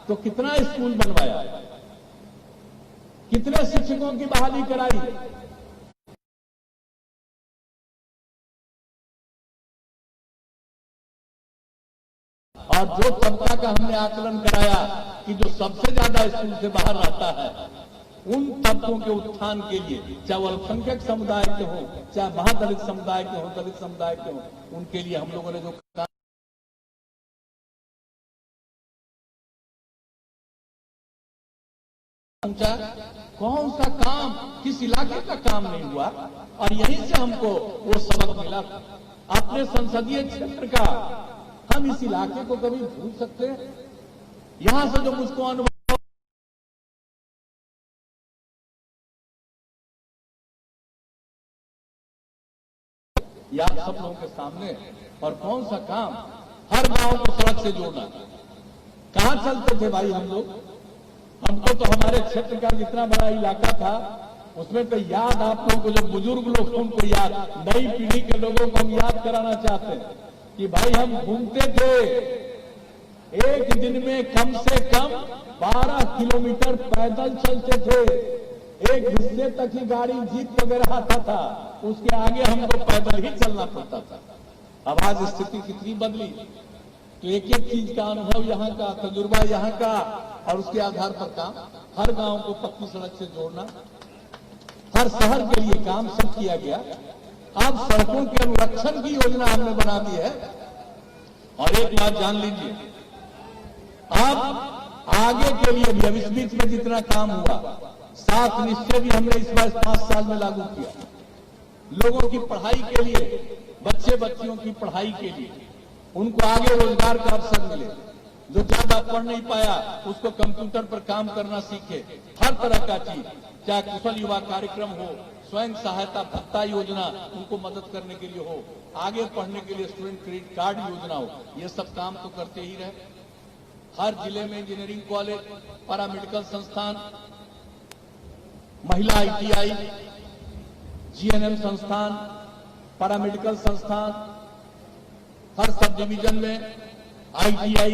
तो कितना स्कूल बनवाया, कितने शिक्षकों की बहाली कराई। और जो तबका का हमने आकलन कराया कि जो सबसे ज्यादा स्कूल से बाहर रहता है, उन तबकों के उत्थान के लिए, चाहे वो अल्पसंख्यक समुदाय के हों, चाहे महादलित समुदाय के हों, दलित समुदाय के हों, उनके लिए हम लोगों ने जो काम कौन सा काम, किस इलाके का काम नहीं हुआ। और यहीं से हमको वो सबक मिला अपने संसदीय क्षेत्र का। हम इस इलाके को कभी भूल सकते हैं? यहां से जो मुझको अनुभव या आप सब लोगों के सामने, और कौन सा काम, हर गांव को सड़क से जोड़ना। कहां चलते थे भाई हम लोग? हमको तो हमारे क्षेत्र का जितना बड़ा इलाका था उसमें तो याद, आप लोगों को जो बुजुर्ग लोग उनको याद, नई पीढ़ी के लोगों को हम याद कराना चाहते हैं कि भाई हम घूमते थे, एक दिन में कम से कम 12 किलोमीटर पैदल चलते थे। एक हिस्से तक ही गाड़ी जीप वगैरह आता था, उसके आगे हमको पैदल ही चलना पड़ता था। अब आज स्थिति कितनी बदली। तो एक एक चीज का अनुभव यहाँ का, तजुर्बा यहाँ का, और उसके आधार पर काम। हर गांव को पक्की सड़क से जोड़ना, हर शहर के लिए काम सब किया गया। अब सड़कों के अनुरक्षण की योजना हमने बना दी है। और एक बात जान लीजिए, अब आगे के लिए भी, अब इस बीच में जितना काम हुआ, 7 निश्चय भी हमने इस बार 5 साल में लागू किया। लोगों की पढ़ाई के लिए, बच्चे बच्चियों की पढ़ाई के लिए, उनको आगे रोजगार का अवसर मिले। जो ज्यादा पढ़ नहीं पाया उसको कंप्यूटर पर काम करना सीखे। हर तरह का चीज, चाहे कुशल युवा कार्यक्रम हो, स्वयं सहायता भत्ता योजना उनको मदद करने के लिए हो, आगे पढ़ने के लिए स्टूडेंट क्रेडिट कार्ड योजना हो, ये सब काम तो करते ही रहे। हर जिले में इंजीनियरिंग कॉलेज, पैरामेडिकल संस्थान, महिला ITI, GNM संस्थान, पैरामेडिकल संस्थान, हर सब डिवीजन में ITI,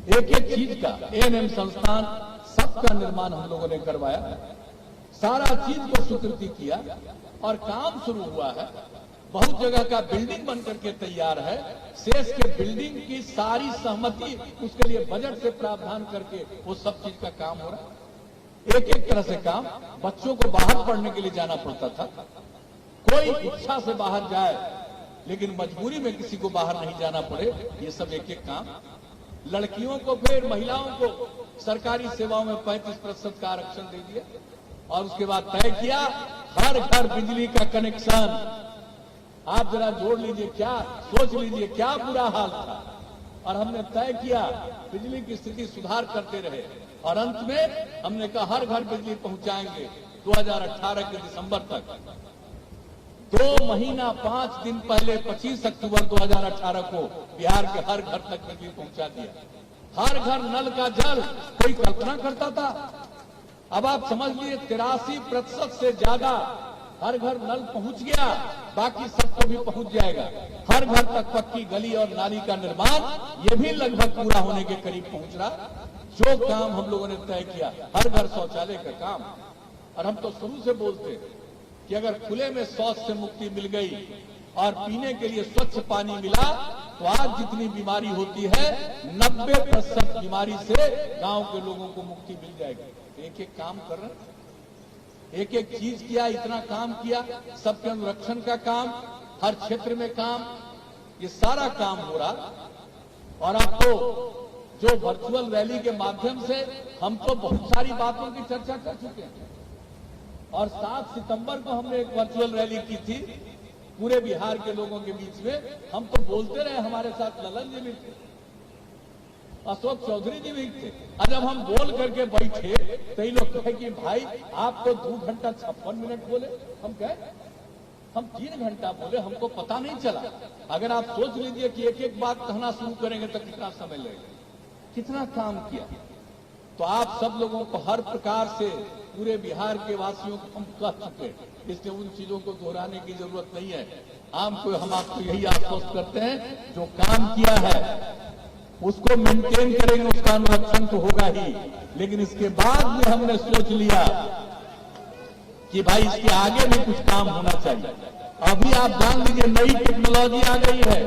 एक एक चीज का ANM संस्थान, सबका निर्माण हम लोगों ने करवाया। सारा चीज को स्वीकृति किया और काम शुरू हुआ है। बहुत जगह का बिल्डिंग बन करके तैयार है। शेष के बिल्डिंग की सारी सहमति, उसके लिए बजट से प्रावधान करके वो सब चीज का काम हो रहा है। एक एक तरह से काम। बच्चों को बाहर पढ़ने के लिए जाना पड़ता था, कोई इच्छा से बाहर जाए लेकिन मजबूरी में किसी को बाहर नहीं जाना पड़े, ये सब एक एक काम। लड़कियों को, फिर महिलाओं को सरकारी सेवाओं में 35% का आरक्षण दे दिया। और उसके बाद तय किया हर घर बिजली का कनेक्शन। आप जरा जोड़ लीजिए, क्या सोच लीजिए क्या बुरा हाल था। और हमने तय किया बिजली की स्थिति सुधार करते रहे, और अंत में हमने कहा हर घर बिजली पहुंचाएंगे 2018 के दिसंबर तक। 2 महीना 5 दिन पहले 25 अक्टूबर 2018 को बिहार के हर घर तक बिजली पहुंचा दिया। हर घर नल का जल, कोई कल्पना करता था? अब आप समझ लीजिए 83% से ज्यादा हर घर नल पहुंच गया, बाकी सबको भी पहुंच जाएगा। हर घर तक पक्की गली और नाली का निर्माण, ये भी लगभग पूरा होने के करीब पहुंच रहा। जो काम हम लोगों ने तय किया, हर घर शौचालय का काम। और हम तो शुरू से बोलते कि अगर खुले में शौच से मुक्ति मिल गई और पीने के लिए स्वच्छ पानी मिला, तो आज जितनी बीमारी होती है 90% बीमारी से गांव के लोगों को मुक्ति मिल जाएगी। एक एक काम कर रहे हैं, एक एक चीज किया, इतना काम किया। सबके अनुरक्षण का काम, हर क्षेत्र में काम, ये सारा काम हो रहा। और अब तो जो वर्चुअल रैली के माध्यम से हम तो बहुत सारी बातों की चर्चा कर चुके हैं। और 7 सितंबर को हमने एक वर्चुअल रैली की थी पूरे बिहार के लोगों के बीच में। हम तो बोलते रहे, हमारे साथ ललन जी भी थे, अशोक चौधरी जी भी थे। और जब हम बोल करके बैठे तो ये लोग कहे कि भाई आप तो 2 घंटा 56 मिनट बोले। हम कहे हम 3 घंटा बोले, हमको पता नहीं चला। अगर आप सोच लीजिए कि एक एक बात कहना शुरू करेंगे तो कितना समय लगेगा, कितना काम किया। तो आप सब लोगों को हर प्रकार से, पूरे बिहार के वासियों को हम कह चुके, इसलिए उन चीजों को दोहराने की जरूरत नहीं है। हम आपको यही आश्वस्त करते हैं, जो काम किया है उसको मेंटेन करेंगे, उसका अनुरक्षण तो होगा ही। लेकिन इसके बाद में हमने सोच लिया कि भाई इसके आगे भी कुछ काम होना चाहिए। अभी आप जान लीजिए नई टेक्नोलॉजी आ गई है।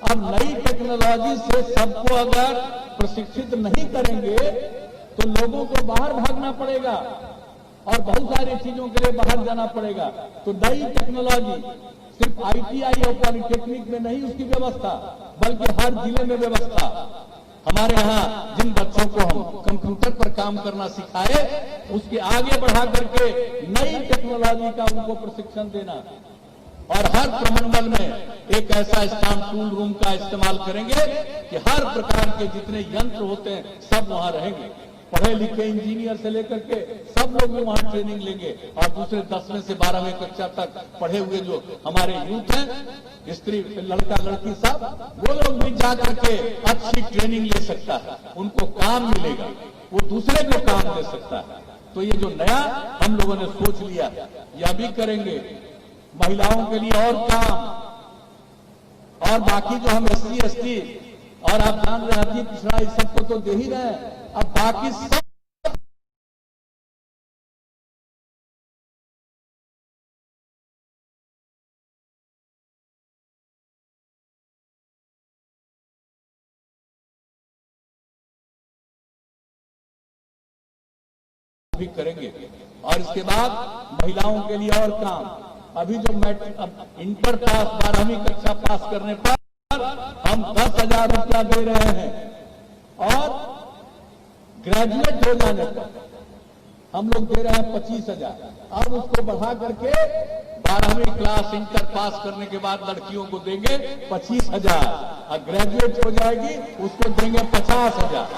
अब नई टेक्नोलॉजी से सबको अगर प्रशिक्षित नहीं करेंगे तो लोगों को बाहर भागना पड़ेगा और बहुत सारी चीजों के लिए बाहर जाना पड़ेगा। तो नई टेक्नोलॉजी सिर्फ ITI और पॉलिटेक्निक में नहीं उसकी व्यवस्था, बल्कि हर जिले में व्यवस्था। हमारे यहाँ जिन बच्चों को हम कंप्यूटर पर काम करना सिखाए, उसके आगे बढ़ा करके नई टेक्नोलॉजी का उनको प्रशिक्षण देना, और हर प्रमंडल में एक ऐसा स्टाम्प टूल रूम का इस्तेमाल करेंगे कि हर प्रकार के जितने यंत्र होते हैं सब वहां रहेंगे। पढ़े लिखे इंजीनियर से लेकर के सब लोग भी वहां ट्रेनिंग लेंगे, और दूसरे 10वीं से 12वीं कक्षा तक पढ़े हुए जो हमारे यूथ हैं, स्त्री लड़का लड़की सब, वो लोग भी जा करके अच्छी ट्रेनिंग ले सकता है, उनको काम मिलेगा, वो दूसरे को काम दे सकता है। तो ये जो नया हम लोगों ने सोच लिया, यह भी करेंगे। महिलाओं के लिए और काम, और बाकी जो हम SC ST और आप जान रहे हैं पिछड़ा, इस सबको तो दे ही रहे हैं, अब बाकी सब भी करेंगे। और इसके बाद महिलाओं के लिए और काम, अभी जो इंटर पास 12वीं कक्षा पास करने पर हम 10,000 रुपया दे रहे हैं, और ग्रेजुएट हो जाने पर हम लोग दे रहे हैं 25,000। अब उसको बढ़ा करके 12वीं क्लास इंटर पास करने के बाद लड़कियों को देंगे 25,000, और ग्रेजुएट हो जाएगी उसको देंगे 50,000।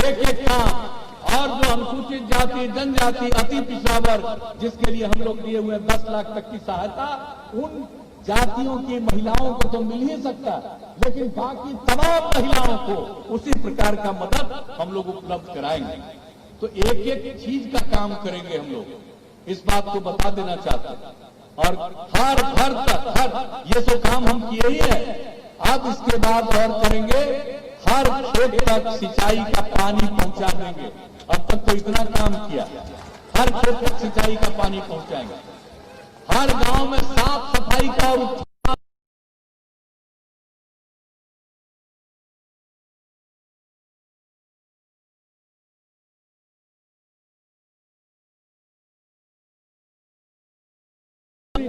एक काम। और जो अनुसूचित जाति, जनजाति, अति पिछड़ा वर्ग, जिसके लिए हम लोग दिए हुए 10 लाख तक की सहायता, उन जातियों की महिलाओं को तो मिल ही सकता, लेकिन बाकी तमाम महिलाओं को उसी प्रकार का मदद हम लोग उपलब्ध कराएंगे। तो एक एक चीज का काम करेंगे हम लोग, इस बात को बता देना चाहते हैं। और हर घर तक ये तो काम हम किए ही है, अब इसके बाद और करेंगे, हर खेत तक सिंचाई का पानी पहुंचा देंगे। अब तक तो इतना काम किया, हर खेत तक सिंचाई का पानी पहुंचाएंगे, हर गांव में साफ सफाई का उत्थान,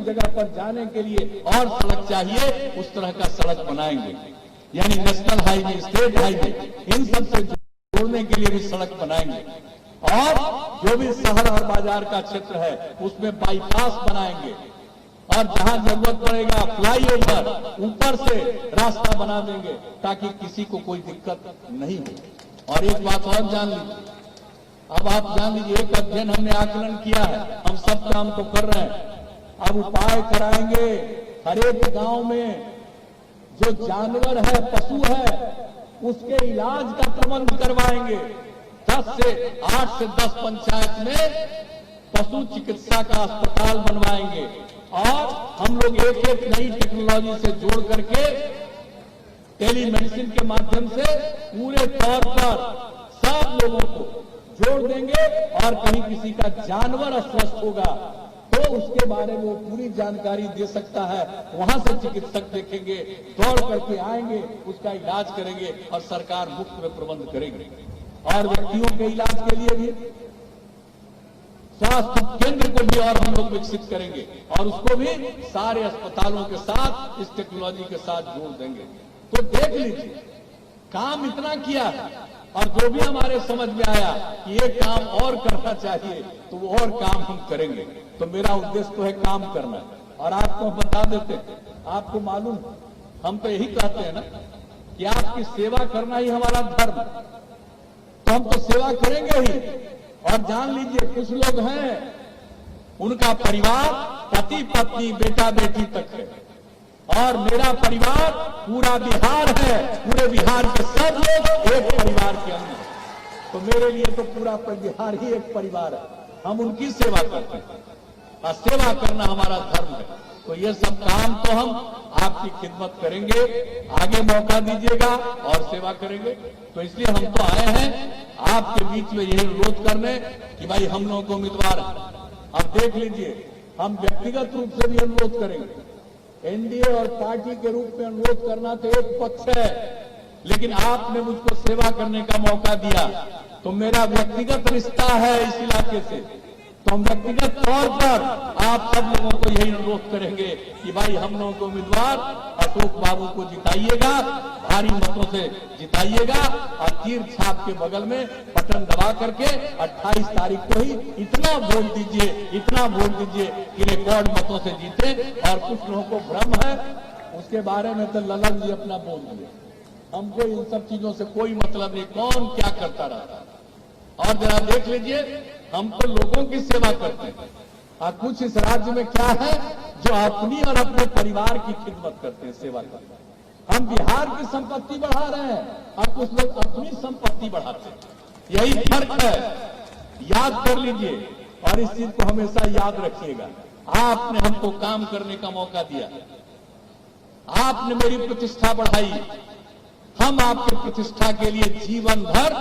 जगह पर जाने के लिए और सड़क चाहिए, उस तरह का सड़क बनाएंगे। यानी नेशनल हाईवे, स्टेट हाईवे, इन सब से जोड़ने के लिए भी सड़क बनाएंगे। और जो भी शहर और बाजार का क्षेत्र है उसमें बाईपास बनाएंगे, और जहां जरूरत पड़ेगा फ्लाईओवर, ऊपर से रास्ता बना देंगे ताकि किसी को कोई दिक्कत नहीं हो। और एक बात और जान लीजिए, अब आप जान लीजिए, एक अध्ययन हमने आकलन किया है, हम सब काम तो कर रहे हैं, अब उपाय कराएंगे। हर एक गांव में जो जानवर है, पशु है, उसके इलाज का प्रबंध करवाएंगे। 8 से 10 पंचायत में पशु चिकित्सा का अस्पताल बनवाएंगे, और हम लोग एक एक नई टेक्नोलॉजी से जोड़ करके टेलीमेडिसिन के माध्यम से पूरे तौर पर सब लोगों को जोड़ देंगे। और कहीं किसी का जानवर अस्वस्थ होगा तो उसके बारे में वो पूरी जानकारी दे सकता है, वहां से चिकित्सक देखेंगे, दौड़ करके आएंगे, उसका इलाज करेंगे, और सरकार मुफ्त में प्रबंध करेंगे। और व्यक्तियों के इलाज के लिए भी स्वास्थ्य केंद्र को भी और हम लोग विकसित करेंगे, और उसको भी सारे अस्पतालों के साथ इस टेक्नोलॉजी के साथ जोड़ देंगे। तो देख लीजिए, काम इतना किया है, और जो भी हमारे समझ में आया कि ये काम और करना चाहिए, तो वो और काम हम करेंगे। तो मेरा उद्देश्य तो है काम करना। और आपको बता देते, आपको मालूम, हम तो यही कहते हैं ना कि आपकी सेवा करना ही हमारा धर्म, तो हम तो सेवा करेंगे ही। और जान लीजिए, कुछ लोग हैं, उनका परिवार पति पत्नी बेटा बेटी तक है, और मेरा परिवार पूरा बिहार है, पूरे बिहार के सब लोग एक परिवार के अंदर। तो मेरे लिए तो पूरा बिहार ही एक परिवार है, हम उनकी सेवा करते हैं, और सेवा करना हमारा धर्म है। तो ये सब काम तो हम आपकी खिदमत करेंगे, आगे मौका दीजिएगा और सेवा करेंगे। तो इसलिए हम तो आए हैं आपके बीच में यही अनुरोध करने कि भाई हम लोगों को उम्मीदवार, आप देख लीजिए, हम व्यक्तिगत रूप से भी अनुरोध करेंगे। एनडीए और पार्टी के रूप में अनुरोध करना तो एक पक्ष है, लेकिन आपने मुझको सेवा करने का मौका दिया, तो मेरा व्यक्तिगत रिश्ता है इस इलाके से, तो हम व्यक्तिगत तौर पर आप सब लोगों को यही अनुरोध करेंगे कि भाई हम लोगों को उम्मीदवार अशोक बाबू को जिताइएगा, भारी मतों से जिताइएगा और तीर छाप के बगल में बटन दबा करके 28 तारीख को ही इतना वोट दीजिए कि रिकॉर्ड मतों से जीते। और कुछ लोगों को भ्रम है, उसके बारे में तो ललन जी अपना बोल दिए। हमको इन सब चीजों से कोई मतलब नहीं, कौन क्या करता रहा। और जरा देख लीजिए, हम तो लोगों की सेवा करते हैं और कुछ इस राज्य में क्या है जो अपनी और अपने परिवार की खिदमत करते हैं, सेवा करते हैं। हम बिहार की संपत्ति बढ़ा रहे हैं और कुछ लोग अपनी संपत्ति बढ़ाते हैं, यही फर्क है। याद कर लीजिए और इस चीज को हमेशा याद रखिएगा। आपने हमको काम करने का मौका दिया, आपने मेरी प्रतिष्ठा बढ़ाई, हम आपकी प्रतिष्ठा के लिए जीवन भर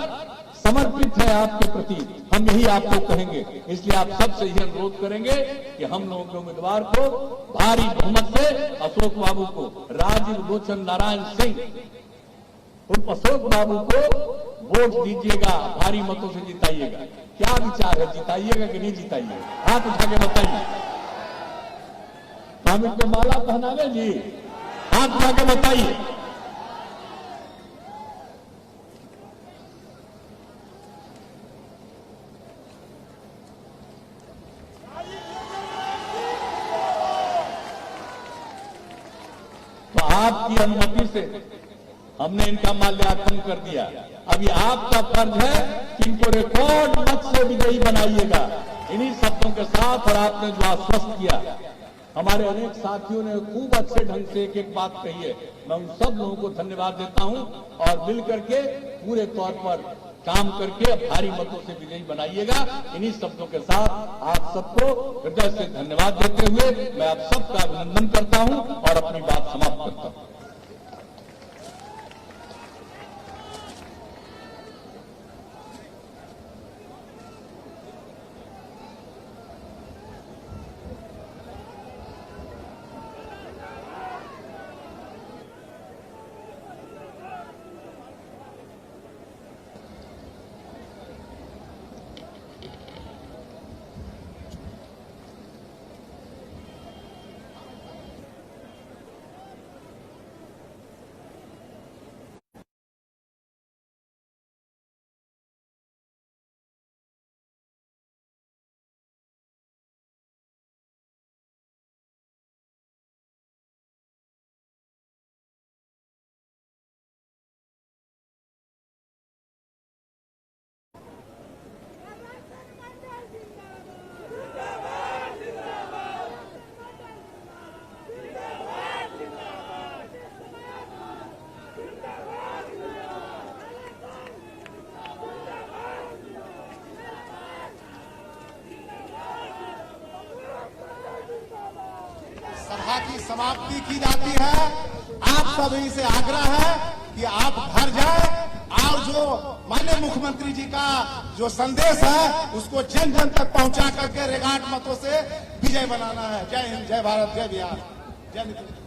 समर्पित है आपके प्रति, हम यही आपको कहेंगे। इसलिए आप सबसे यही अनुरोध करेंगे कि हम लोगों के उम्मीदवार को भारी बहुमत से अशोक बाबू को, राजीव लोचन नारायण सिंह उर्फ अशोक बाबू को वोट दीजिएगा, भारी मतों से जिताइएगा। क्या विचार है, जिताइएगा कि नहीं जिताइएगा? हाथ उठा के बताइए। हम इनको माला पहनावे जी, हाथ उठा के बताइए। आपकी अनुमति से हमने इनका माल्यार्पण कर दिया। अभी आपका फर्ज है कि इनको रिकॉर्ड मत से विजयी बनाइएगा। इन्हीं शब्दों के साथ और आपने जो आश्वस्त किया, हमारे अनेक साथियों ने खूब अच्छे ढंग से एक एक बात कही है, मैं उन सब लोगों को धन्यवाद देता हूं। और मिल करके पूरे तौर पर काम करके भारी मतों से विजयी बनाइएगा। इन्हीं शब्दों के साथ आप सबको हृदय से धन्यवाद देते हुए मैं आप सबका अभिनंदन करता हूं और अपनी बात समाप्त करता हूं। सभा की समाप्ति की जाती है। आप सभी से आग्रह है कि आप घर जाएं और जो माननीय मुख्यमंत्री जी का जो संदेश है उसको जन जन तक पहुंचा करके रिकॉर्ड मतों से विजय बनाना है। जय हिंद, जय भारत, जय बिहार, जय नीतीश।